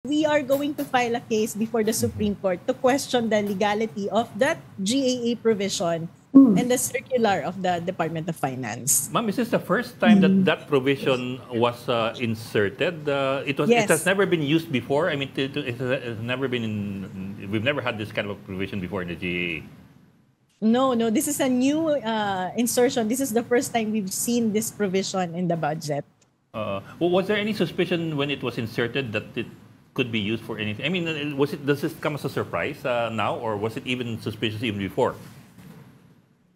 we are going to file a case before the Supreme Court to question the legality of that GAA provision and the circular of the Department of Finance. Ma'am, is this the first time that that provision was inserted? It has never been used before. I mean, it has never been we've never had this kind of provision before in the GAA. No, this is a new insertion. This is the first time we've seen this provision in the budget. Was there any suspicion when it was inserted that it could be used for anything? I mean, does this come as a surprise now, or was it even suspicious even before?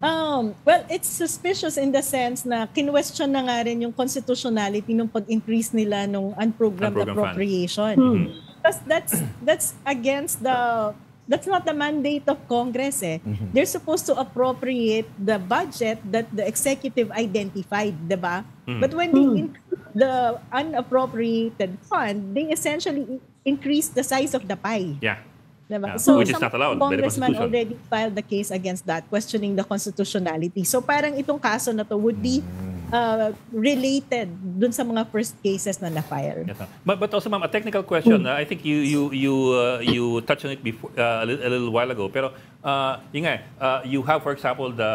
Well, it's suspicious in the sense na kinwestiyon na nga rin yung constitutionality ng pag-increase nila nung unprogrammed appropriation. Because that's against that's not the mandate of Congress. They're supposed to appropriate the budget that the executive identified, diba? But when they increase the unappropriated fund, they essentially increase the size of the pie. Yeah. Diba? So which is not allowed by the Congressman Constitution. already filed the case against that, questioning the constitutionality. So parang itong kaso na to would be related dun sa mga first cases na na-file. Yes, but also, ma'am, a technical question. I think you touched on it before a little while ago. Pero you have, for example, the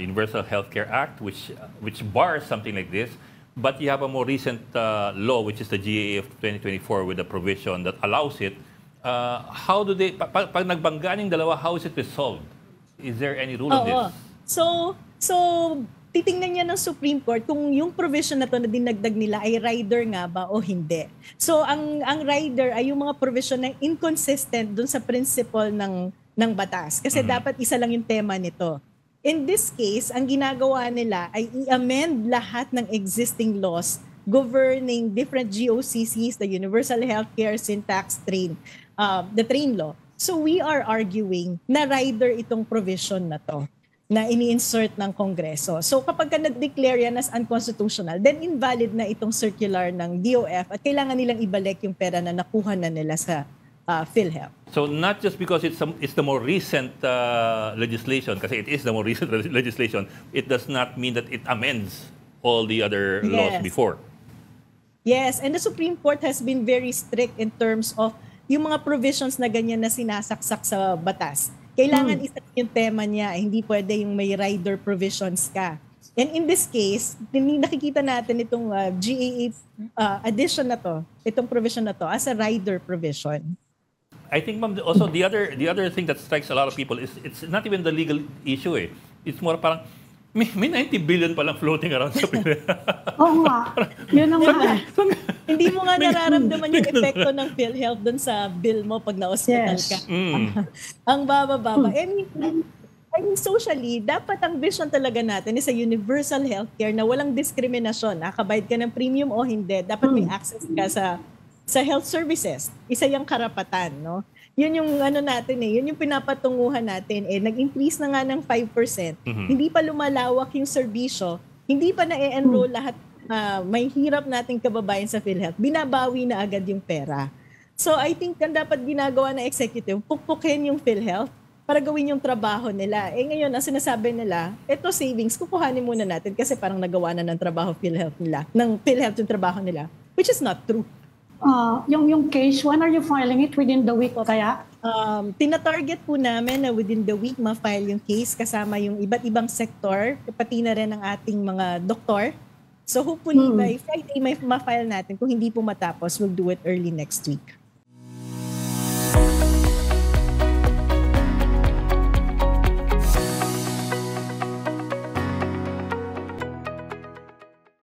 Universal Healthcare Act, which bars something like this. But you have a more recent law, which is the GAA of 2024, with a provision that allows it. How do they, pag nagbanggaan yung dalawa, how is it resolved? Is there any rule on this? So titingnan niya ng Supreme Court kung yung provision na to na dinagdag nila ay rider nga ba o hindi. So ang rider ay yung mga provision na inconsistent dun sa principle ng batas. Kasi dapat isa lang yung tema nito. In this case, ang ginagawa nila ay i-amend lahat ng existing laws governing different GOCCs, the Universal Healthcare Syntax Train, the train law. So we are arguing na rider itong provision na to na ini-insert ng Kongreso. So kapag ka nag-declare yan as unconstitutional, then invalid na itong circular ng DOF at kailangan nilang ibalik yung pera na nakuha na nila sa PhilHealth. So not just because it's the more recent legislation, kasi it is the more recent legislation, it does not mean that it amends all the other laws before. Yes, and the Supreme Court has been very strict in terms of yung mga provisions na ganyan na sinasaksak sa batas. Kailangan isa yung tema niya, hindi pwede yung may rider provisions ka. And in this case, nakikita natin itong GAA addition na to, itong provision na to as a rider provision. I think, ma'am, also the other thing that strikes a lot of people is it's not even the legal issue. It's more parang may 90 billion palang floating around sa Pilipinas. Oo nga. Yun ang nga. Hindi mo nga nararamdaman yung epekto ng PhilHealth dun sa bill mo pag na-hospital ka. Ang baba-baba. I mean, socially, dapat ang vision talaga natin is a universal healthcare na walang diskriminasyon. Nakabayad ka ng premium o hindi, dapat may access ka sa health services. Isa yung karapatan, no? Yun yung natin yun yung pinapatunguhan natin nag-increase na nga ng 5%. Hindi pa lumalawak yung serbisyo, hindi pa na-enroll lahat may hirap nating kababayan sa PhilHealth. Binabawi na agad yung pera. So I think ang dapat ginagawa ng executive, pukpukin yung PhilHealth para gawin yung trabaho nila. Ngayon, ang sinasabi nila, ito savings, kukuhanin muna natin kasi parang nagawa na ng trabaho PhilHealth nila, ng PhilHealth yung trabaho nila, which is not true. Yung case, when are you filing it? Within the week kaya? Tinatarget po namin na within the week ma-file yung case kasama yung iba't ibang sektor, pati na rin ang ating mga doktor. So hopefully by Friday may ma-file natin. Kung hindi po matapos, we'll do it early next week.